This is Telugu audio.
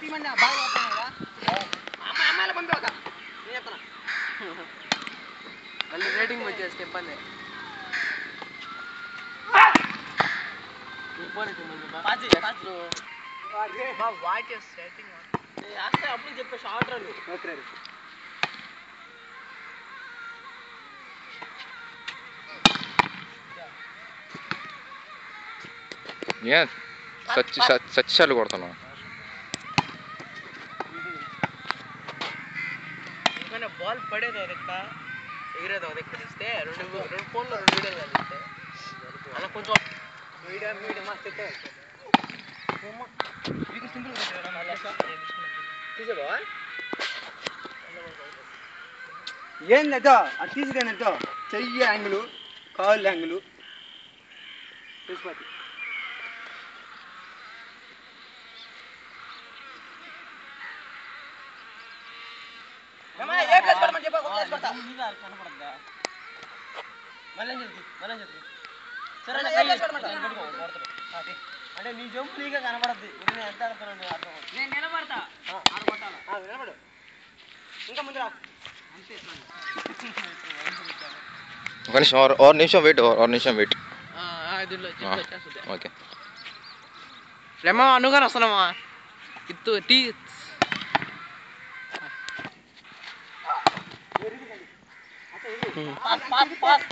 తీమన్నా బాగా పోతాను కదా అమ్మాయిల బంధు ఒక నేను చెప్తాను మళ్ళీ రేటింగ్ వచ్చేస్తే ఇబ్బంది వాచ్ సెట్టింగ్ అప్పుడు చెప్పే షార్ట్ రన్ ఏం సచ్చాలు కొడుతున్నావు ఎందుకంటే బాల్ పడేది ఒక ఎగిరేది ఒక దగ్గర ఇస్తే రెండు ఫోన్లో 2 వీడియోలు కలిస్తే అలా కొంచెం వీడియో మస్తు ఏందో అది తీసుకునేదో చెయ్యి యాంగిల్ కాళ్ళు యాంగిల్ చూసిపోతుంది అంటే నీ జంపు నీకే కనపడద్ది నేను ఎంత ఆడుతున్నాను నేను నిలబడతా నిలబడు ఇంకా ముందు రా అంతే ఒక నిమిషం और निमिषम वेट और निमिषం वेट ఓకే రేమా అనుగానే వస్తున్నామా ఇత్తు టీ పాస్